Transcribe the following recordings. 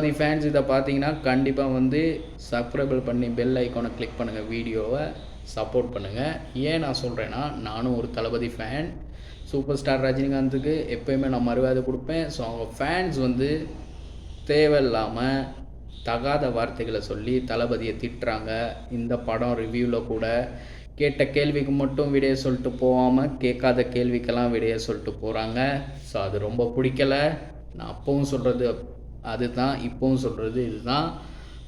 தளபதி fans இதை பார்த்தீங்கன்னா கண்டிப்பாக வந்து சப்ஸ்கிரைபிள் பண்ணி பெல் ஐக்கானை கிளிக் பண்ணுங்கள், வீடியோவை சப்போர்ட் பண்ணுங்கள். ஏன் நான் சொல்கிறேன்னா, நானும் ஒரு தளபதி ஃபேன். சூப்பர் ஸ்டார் ரஜினிகாந்துக்கு எப்போயுமே நான் மரியாதை கொடுப்பேன். ஸோ அவங்க ஃபேன்ஸ் வந்து தேவையில்லாமல் தகாத வார்த்தைகளை சொல்லி தளபதியை திட்டுறாங்க. இந்த படம் ரிவ்யூவில் கூட கேட்ட கேள்விக்கு மட்டும் விடைய சொல்லிட்டு போகாமல் கேட்காத கேள்விக்கெல்லாம் விடைய சொல்லிட்டு போகிறாங்க. ஸோ அது ரொம்ப பிடிக்கலை. நான் அப்பவும் சொல்கிறது அதுதான், இப்போவும் சொல்கிறது இதுதான்.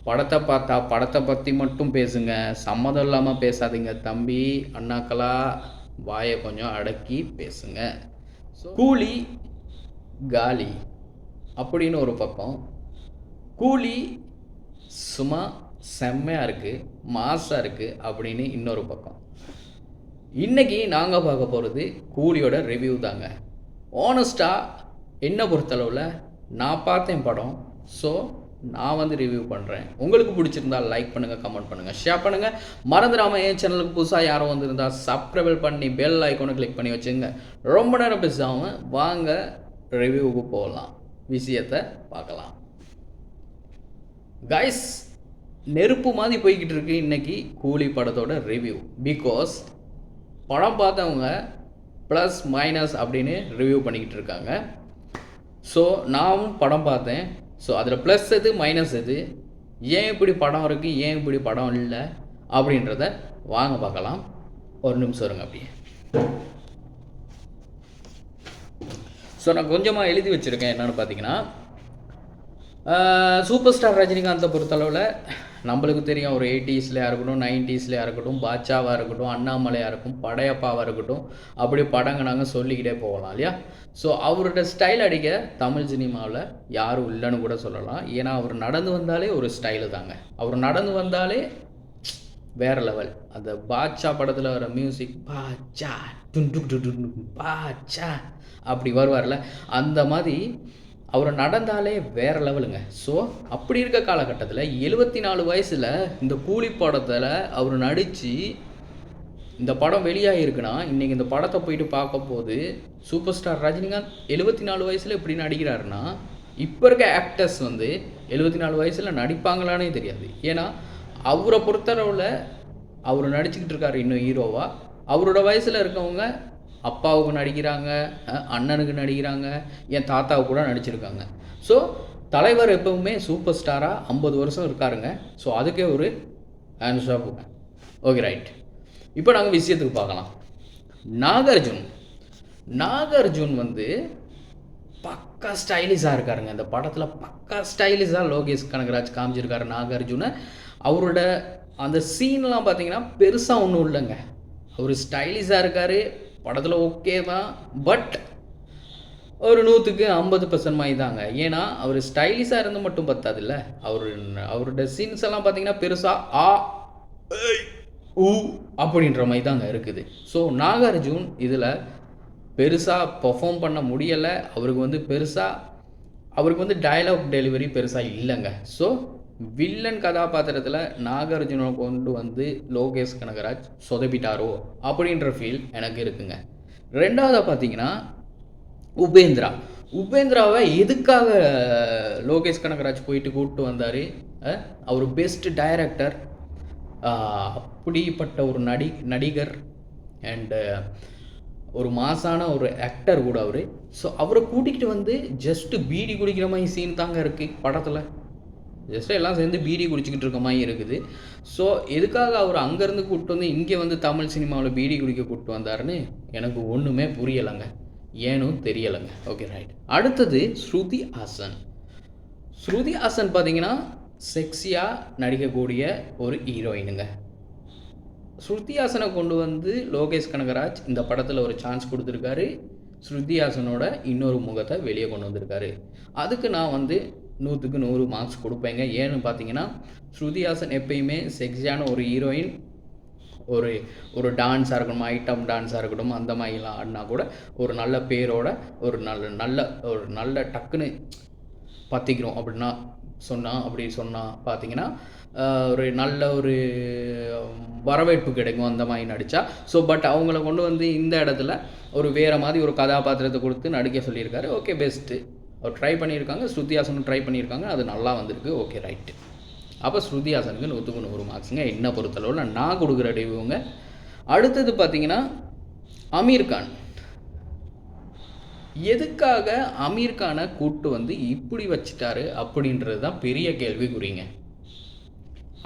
படத்தை பார்த்தா படத்தை பற்றி மட்டும் பேசுங்க, சம்மதம் இல்லாமல் பேசாதீங்க தம்பி அண்ணாக்களா. வாயை கொஞ்சம் அடக்கி பேசுங்க. ஸோ கூலி காலி அப்படின்னு ஒரு பக்கம், கூலி சும்மா செம்மையாக இருக்குது, மாசாக இருக்குது அப்படின்னு இன்னொரு பக்கம். இன்றைக்கி நாங்கள் பார்க்க போகிறது கூலியோட ரிவ்யூ தாங்க. ஆனஸ்ட்டாக என்னை பொறுத்தளவில் நான் பார்த்தேன் படம். ஸோ நான் வந்து ரிவ்யூ பண்ணுறேன். உங்களுக்கு பிடிச்சிருந்தால் லைக் பண்ணுங்கள், கமெண்ட் பண்ணுங்கள், ஷேர் பண்ணுங்கள். மறந்துடாமல் என் சேனலுக்கு புதுசாக யாரும் வந்திருந்தால் சப்ஸ்கிரைப் பண்ணி பெல் ஐக்கானை கிளிக் பண்ணி வச்சுங்க. ரொம்ப நேரம் பேசாமல் வாங்க ரிவ்யூவுக்கு போகலாம், விஷயத்தை பார்க்கலாம். கைஸ், நெருப்பு மாதிரி போய்கிட்டு இருக்கு இன்றைக்கி கூலி படத்தோட ரிவ்யூ. பிகாஸ் படம் பார்த்தவங்க ப்ளஸ் மைனஸ் அப்படின்னு ரிவ்யூ பண்ணிக்கிட்டு இருக்காங்க. ஸோ நானும் படம் பார்த்தேன். ஸோ அதில் ப்ளஸ் எது மைனஸ் எது, ஏன் இப்படி படம் இருக்குது, ஏன் இப்படி படம் இல்லை அப்படின்றத வாங்க பார்க்கலாம். ஒரு நிமிஷம் இருங்க அப்படியே. ஸோ நான் கொஞ்சமாக எழுதி வச்சுருக்கேன். என்னென்னு பார்த்தீங்கன்னா, சூப்பர் ஸ்டார் ரஜினிகாந்தை பொறுத்தளவில் நம்மளுக்கு தெரியும். ஒரு 80ஸ்லையாக இருக்கட்டும், 90ஸ்லையாக இருக்கட்டும், பாட்சாவாக இருக்கட்டும், அண்ணாமலையாக இருக்கும், படையப்பாவாக இருக்கட்டும், அப்படி படங்க நாங்கள் சொல்லிக்கிட்டே போகலாம் இல்லையா. ஸோ அவரோட ஸ்டைல் அடிக்க தமிழ் சினிமாவில் யாரும் இல்லைன்னு கூட சொல்லலாம். ஏன்னா அவர் நடந்து வந்தாலே ஒரு ஸ்டைலு தாங்க. அவர் நடந்து வந்தாலே வேறு லெவல். அந்த பாட்சா படத்தில் வர மியூசிக், பாட்சா பாட்சா அப்படி வருவார்ல, அந்த மாதிரி அவர் நடந்தாலே வேறு லெவலுங்க. ஸோ அப்படி இருக்க காலகட்டத்தில் 74 வயசில் இந்த கூலி படத்தில் அவர் நடித்து இந்த படம் வெளியாகிருக்குன்னா, இன்றைக்கி இந்த படத்தை போயிட்டு பார்க்க போது சூப்பர் ஸ்டார் ரஜினிகாந்த் 74 வயசில் இப்படி நடிக்கிறாருன்னா, இப்போ இருக்க ஆக்டர்ஸ் வந்து 74 வயசில் நடிப்பாங்களானே தெரியாது. ஏன்னா அவரை பொறுத்தளவில் அவர் நடிச்சுக்கிட்டு இருக்காரு இன்னும் ஹீரோவாக. அவரோட வயசில் இருக்கவங்க அப்பாவுக்கு நடிக்கிறாங்க, அண்ணனுக்கு நடிக்கிறாங்க, என் தாத்தாவுக்கு கூட நடிச்சிருக்காங்க. ஸோ தலைவர் எப்பவுமே சூப்பர் ஸ்டாராக 50 வருஷம் இருக்காருங்க. ஸோ அதுக்கே ஒரு ஆன்சராக போங்க. ஓகே ரைட், இப்போ நாங்கள் விஷயத்துக்கு பார்க்கலாம். நாகார்ஜுன் வந்து பக்கா ஸ்டைலிஷாக இருக்காருங்க. இந்த படத்தில் பக்கா ஸ்டைலிஷாக லோகேஷ் கனகராஜ் காமிச்சிருக்காரு நாகார்ஜுனை. அவரோட அந்த சீன்லாம் பார்த்தீங்கன்னா பெருசாக ஒன்றும் இல்லைங்க. அவர் ஸ்டைலிஷாக இருக்கார், படத்தில் ஓகே தான். பட் ஒரு 100க்கு 50% மாதிரி தாங்க. ஏன்னா அவர் ஸ்டைலிஷாக இருந்து மட்டும் பத்தாது இல்லை, அவரோட சீன்ஸ் எல்லாம் பார்த்தீங்கன்னா பெருசாக அப்படின்ற மாதிரி தாங்க இருக்குது. ஸோ நாகார்ஜுன் இதில் பெருசாக பெர்ஃபார்ம் பண்ண முடியலை. அவருக்கு வந்து டயலாக் டெலிவரி பெருசாக இல்லைங்க. ஸோ வில்லன் கதாபாத்திரத்தில் நாகார்ஜுனை கொண்டு வந்து லோகேஷ் கனகராஜ் சொதப்பிட்டாரோ அப்படின்ற ஃபீல் எனக்கு இருக்குங்க. ரெண்டாவதாக பார்த்தீங்கன்னா உபேந்திராவை எதுக்காக லோகேஷ் கனகராஜ் போயிட்டு கூப்பிட்டு வந்தார்? அவர் பெஸ்ட் டைரக்டர், அப்படிப்பட்ட ஒரு நடிகர் அண்டு ஒரு மாசான ஒரு ஆக்டர் கூட அவர். ஸோ அவரை கூட்டிகிட்டு வந்து ஜஸ்ட்டு பீடி குடிக்கிற மாதிரி சீன் தாங்க இருக்குது படத்தில். ஜஸ்ட்டு எல்லாம் சேர்ந்து பீடி குடிச்சிக்கிட்டு இருக்க மாதிரி இருக்குது. ஸோ எதுக்காக அவர் அங்கேருந்து கூப்பிட்டு வந்து இங்கே வந்து தமிழ் சினிமாவில் பீடி குடிக்க கூப்பிட்டு வந்தாருன்னு எனக்கு ஒன்றுமே புரியலைங்க, ஏனும் தெரியலைங்க. Okay right. அடுத்தது ஸ்ருதி ஹாசன் பார்த்தீங்கன்னா செக்ஸியாக நடிக்கக்கூடிய ஒரு ஹீரோயினுங்க. ஸ்ருதி ஹாசனை கொண்டு வந்து லோகேஷ் கனகராஜ் இந்த படத்தில் ஒரு சான்ஸ் கொடுத்துருக்காரு. ஸ்ருதி ஹாசனோட இன்னொரு முகத்தை வெளியே கொண்டு வந்திருக்காரு. அதுக்கு நான் வந்து 100க்கு 100 மார்க்ஸ் கொடுப்பேங்க. ஏன்னு பார்த்தீங்கன்னா, ஸ்ருதி ஹாசன் எப்பயுமே செக்ஸியான ஒரு ஹீரோயின், ஒரு டான்ஸாக இருக்கட்டும், ஐட்டம் டான்ஸாக இருக்கட்டும், அந்த மாதிரிலாம் ஆடினா கூட ஒரு நல்ல பேரோட ஒரு நல்ல டக்குன்னு பற்றிக்கிறோம் அப்படின்னா சொன்னால் பார்த்தீங்கன்னா ஒரு வரவேற்பு கிடைக்கும் அந்த மாதிரி நடித்தா. ஸோ பட் அவங்கள கொண்டு வந்து இந்த இடத்துல ஒரு வேறு மாதிரி ஒரு கதாபாத்திரத்தை கொடுத்து நடிக்க சொல்லியிருக்காரு. Okay best. அவர் ட்ரை பண்ணியிருக்காங்க, ஸ்ருதி ஹாசனும் ட்ரை பண்ணியிருக்காங்க, அது நல்லா வந்திருக்கு. Okay right. அப்போ ஸ்ருதி ஹாசனுக்கு 100க்கு 100 மார்க்ஸுங்க என்ன பொறுத்தளவில் நான் கொடுக்குற ரிவ்யூங்க. அடுத்தது பார்த்தீங்கன்னா அமீர் கான். எதுக்காக அமீர் கானை கூப்பிட்டு வந்து இப்படி வச்சுட்டாரு அப்படின்றது தான் பெரிய கேள்விக்குறிங்க.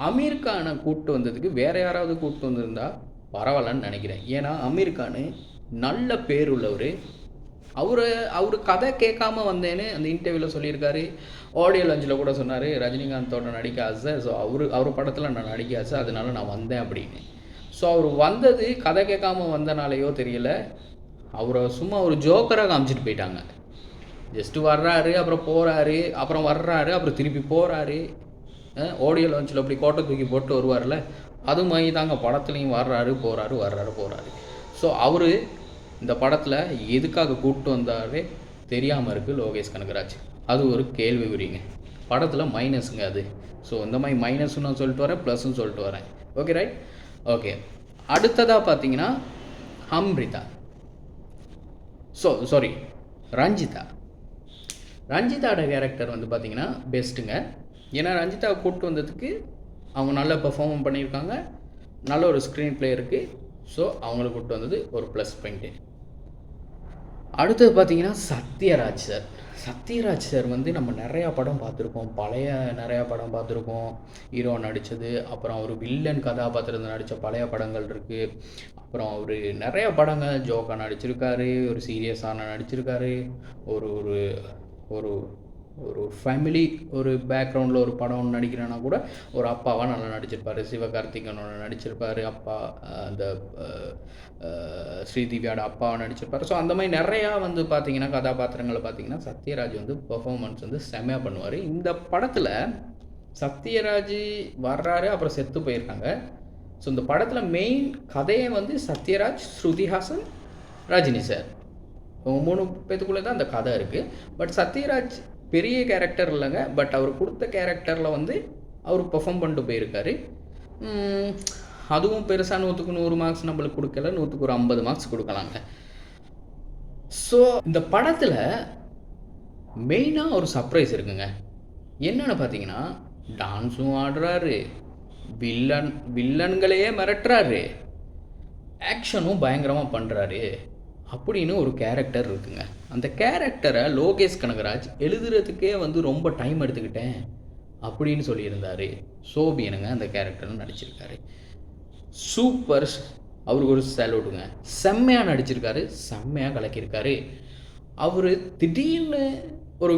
அமீர் கானை கூப்பிட்டு வந்ததுக்கு வேறு யாராவது கூப்பிட்டு வந்திருந்தா பரவாயில்லன்னு நினைக்கிறேன். ஏன்னா அமீர் கான் நல்ல பேர் உள்ளவர். அவர் கதை கேட்காம வந்தேன்னு அந்த இன்டர்வியூவில் சொல்லியிருக்காரு. ஆடியோ லஞ்சில் கூட சொன்னார், ரஜினிகாந்தோட நடிக்க ஆசை, ஸோ அவர் படத்தில் நான் நடிக்க ஆசை, அதனால நான் வந்தேன் அப்படின்னு. ஸோ அவர் வந்தது கதை கேட்காம வந்தனாலேயோ தெரியல, அவரை சும்மா ஒரு ஜோக்கராக காமிச்சிட்டு போயிட்டாங்க. ஜஸ்ட்டு வர்றாரு, அப்புறம் போகிறாரு, அப்புறம் வர்றாரு, அப்புறம் திருப்பி போகிறாரு. ஆடியோ லான்ச்சில் அப்படி கோட்டை தூக்கி போட்டு வருவார்ல, அது மாதிரி தாங்க படத்துலையும் வர்றாரு போகிறாரு. ஸோ அவர் இந்த படத்தில் எதுக்காக கூப்பிட்டு வந்தாரே தெரியாமல் இருக்குது லோகேஷ் கனகராஜ். அது ஒரு கேள்விக்குறிங்க. படத்தில் மைனஸுங்க அது. ஸோ இந்த மாதிரி மைனஸும் நான் சொல்லிட்டு வரேன், ப்ளஸ்ஸும் சொல்லிட்டு வரேன். Okay right. ஓகே, அடுத்ததாக பார்த்தீங்கன்னா அம்ரிதா, சாரி ரஞ்சிதாவோட கேரக்டர் வந்து பார்த்திங்கன்னா பெஸ்ட்டுங்க. ஏன்னா ரஞ்சிதாவை கூப்பிட்டு வந்ததுக்கு அவங்க நல்ல பெர்ஃபார்ம் பண்ணியிருக்காங்க, நல்ல ஒரு ஸ்க்ரீன் ப்ளே இருக்குது. ஸோ அவங்கள கூப்பிட்டு வந்தது ஒரு ப்ளஸ் பாயிண்ட்டு. அடுத்தது பார்த்திங்கன்னா சத்யராஜ் சார் வந்து நம்ம நிறையா படம் பார்த்துருக்கோம், நிறையா படம் பார்த்துருக்கோம். ஹீரோ நடித்தது, அப்புறம் அவர் வில்லன் கதாபாத்திரத்தில் நடித்த பழைய படங்கள் இருக்குது. அப்புறம் அவர் நிறையா படங்கள் ஜோக்கா நடிச்சிருக்காரு, ஒரு சீரியஸான நடிச்சிருக்காரு, ஒரு ஒரு ஒரு ஒரு ஃபேமிலி ஒரு பேக்ரவுண்டில் ஒரு படம் நடிக்கிறேன்னா கூட ஒரு அப்பாவாக நல்லா நடிச்சிருப்பார். சிவகார்த்திகனோட நடிச்சிருப்பார் அப்பா, அந்த ஸ்ரீதிவ்யாவோட அப்பாவை நடிச்சிருப்பார். ஸோ அந்த மாதிரி நிறையா வந்து பார்த்திங்கன்னா கதாபாத்திரங்களை பார்த்திங்கன்னா சத்யராஜ் வந்து பெர்ஃபார்மன்ஸ் வந்து செம்மையாக பண்ணுவார். இந்த படத்தில் சத்யராஜ் வர்றாரு, அப்புறம் செத்து போயிருக்காங்க. ஸோ இந்த படத்தில் மெயின் கதையை வந்து சத்யராஜ், ஸ்ருதி ஹாசன், ரஜினி சார் 3 பேத்துக்குள்ளே தான் அந்த கதை இருக்குது. பட் சத்யராஜ் பெரிய கேரக்டர் இல்லைங்க, பட் அவர் கொடுத்த கேரக்டரில் வந்து அவர் பெர்ஃபார்ம் பண்ணிட்டு போயிருக்காரு. அதுவும் பெருசாக 100க்கு 100 மார்க்ஸ் நம்மளுக்கு கொடுக்கல, 100க்கு ஒரு 50 மார்க்ஸ் கொடுக்கலாங்க. ஸோ இந்த படத்தில் மெயினாக ஒரு சர்ப்ரைஸ் இருக்குங்க. என்னென்னு பார்த்தீங்கன்னா டான்ஸும் ஆடுறாரு, வில்லன்களையே மிரட்டுறாரு, ஆக்ஷனும் பயங்கரமாக பண்ணுறாரு அப்படின்னு ஒரு கேரக்டர் இருக்குங்க. அந்த கேரக்டரை லோகேஷ் கனகராஜ் எழுதுறதுக்கே வந்து ரொம்ப டைம் எடுத்துக்கிட்டேன் அப்படின்னு சொல்லியிருந்தார். சோபியனுங்க அந்த கேரக்டர்னு நடிச்சிருக்காரு. சூப்பர், அவருக்கு ஒரு சல்யூட்டுங்க. செம்மையாக நடிச்சிருக்காரு, செம்மையாக கலக்கியிருக்காரு. அவர் திடீர்னு ஒரு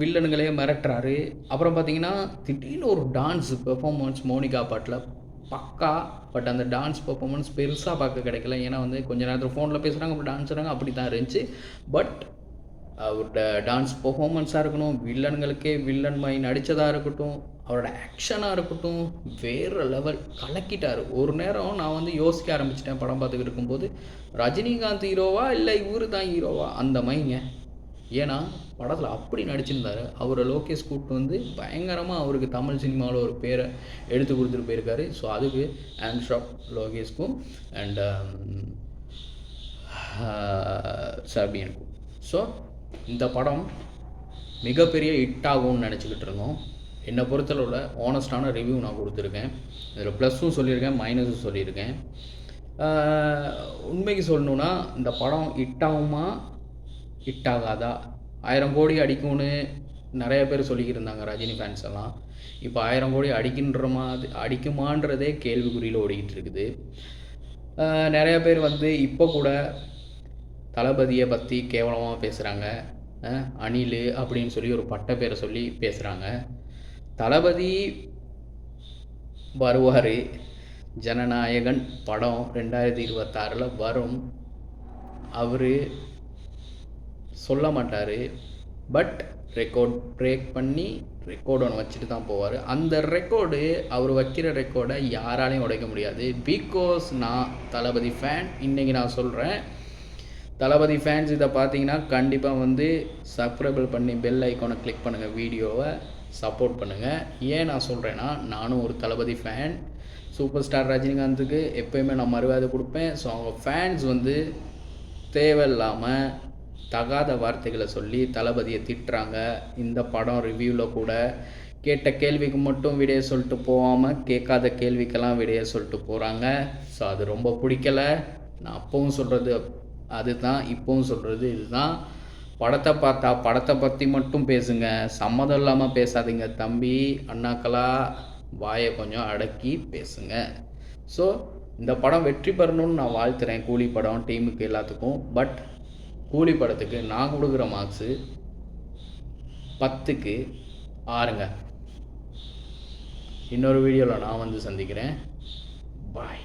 வில்லனுங்களே மிரட்டுறாரு. அப்புறம் பார்த்தீங்கன்னா திடீர்னு ஒரு டான்ஸ் பெர்ஃபார்மன்ஸ் மோனிகா பாட்டில் பக்கா. பட் அந்த டான்ஸ் பெர்ஃபார்மன்ஸ் பெருசாக பார்க்க கிடைக்கல. ஏன்னா வந்து கொஞ்சம் நேரத்தில் ஃபோனில் பேசுகிறாங்க, அப்புறம் டான்ஸ் ஆடுறாங்க, அப்படி தான் இருந்துச்சு. பட் அவரோட டான்ஸ் பெர்ஃபார்மன்ஸாக இருக்கட்டும், வில்லன்களுக்கே வில்லன் மாதிரி நடித்ததாக இருக்கட்டும், அவரோட ஆக்ஷனாக இருக்கட்டும், வேறு லெவல் கலக்கிட்டார். ஒரு நேரம் நான் வந்து யோசிக்க ஆரம்பிச்சிட்டேன் படம் பார்த்துக்கிட்டு இருக்கும்போது, ரஜினிகாந்த் ஹீரோவா இல்லை இவர் தான் ஹீரோவா அந்த மாதிரிங்க. ஏன்னா படத்தில் அப்படி நடிச்சிருந்தார். அவரை லோகேஷ் கூப்பிட்டு வந்து பயங்கரமாக அவருக்கு தமிழ் சினிமாவில் ஒரு பேரை எடுத்து கொடுத்துட்டு போயிருக்காரு. ஸோ அதுக்கு ஹேண்ட்ஸ் ஆஃப் லோகேஷ்க்கும் அண்ட் சபியனுக்கும். ஸோ இந்த படம் மிகப்பெரிய ஹிட் ஆகும்னு நினச்சிக்கிட்டு இருந்தோம். என்னை பொறுத்தளவில் ஆனஸ்டான ரிவ்யூ நான் கொடுத்துருக்கேன். இதில் ப்ளஸ்ஸும் சொல்லியிருக்கேன், மைனஸும் சொல்லியிருக்கேன். உண்மைக்கு சொல்லணுன்னா இந்த படம் ஹிட் ஆகுமா ஹிட் ஆகாதா, 1000 கோடி அடிக்கும்னு நிறைய பேர் சொல்லிக்கிட்டு இருந்தாங்க ரஜினி ஃபேன்ஸ் எல்லாம். இப்போ 1000 கோடி அடிக்குமான்றதே கேள்விக்குறியில் ஓடிக்கிட்டு இருக்குது. நிறைய பேர் வந்து இப்போ கூட தளபதியை பற்றி கேவலமாக பேசுகிறாங்க. அணில் அப்படின்னு சொல்லி ஒரு பட்ட பேரை சொல்லி பேசுகிறாங்க. தளபதி வருவார், ஜனநாயகன் படம் 2026 வரும். அவர் சொல்ல மாட்டார், பட் ரெக்கார்ட் பிரேக் பண்ணி ரெக்கார்டு ஒன்று வச்சுட்டு தான் போவார். அந்த ரெக்கார்டு, அவர் வைக்கிற ரெக்கார்டை யாராலையும் உடைக்க முடியாது. பிகாஸ் நான் தளபதி ஃபேன். இன்றைக்கி நான் சொல்கிறேன், தளபதி ஃபேன்ஸ் இதை பார்த்தீங்கன்னா கண்டிப்பாக வந்து சப்ஸ்கிரைபிள் பண்ணி பெல் ஐக்கானை கிளிக் பண்ணுங்கள், வீடியோவை சப்போர்ட் பண்ணுங்கள். ஏன் நான் சொல்கிறேன்னா, நானும் ஒரு தளபதி ஃபேன். சூப்பர் ஸ்டார் ரஜினிகாந்துக்கு எப்போயுமே நான் மரியாதை கொடுப்பேன். ஸோ அவங்க ஃபேன்ஸ் வந்து தேவையில்லாமல் தகாத வார்த்தைகளை சொல்லி தளபதியை திட்டுறாங்க. இந்த படம் ரிவ்யூவில் கூட கேட்ட கேள்விக்கு மட்டும் விடைய சொல்லிட்டு போகாமல் கேட்காத கேள்விக்கெல்லாம் விடைய சொல்லிட்டு போகிறாங்க. ஸோ அது ரொம்ப பிடிக்கலை. நான் அப்பவும் சொல்கிறது அதுதான், இப்போவும் சொல்கிறது இதுதான். படத்தை பார்த்தா படத்தை பற்றி மட்டும் பேசுங்க, சம்மதம் இல்லாமல் பேசாதீங்க தம்பி அண்ணாக்களா. வாயை கொஞ்சம் அடக்கி பேசுங்க. ஸோ இந்த படம் வெற்றி பெறணும்னு நான் வாழ்த்துறேன் கூலி படம் டீமுக்கு எல்லாத்துக்கும். பட் கூலி படத்துக்கு நான் கொடுக்குற மார்க்ஸு 10க்கு 6ங்க. இன்னொரு வீடியோவில் நான் வந்து சந்திக்கிறேன். பாய்.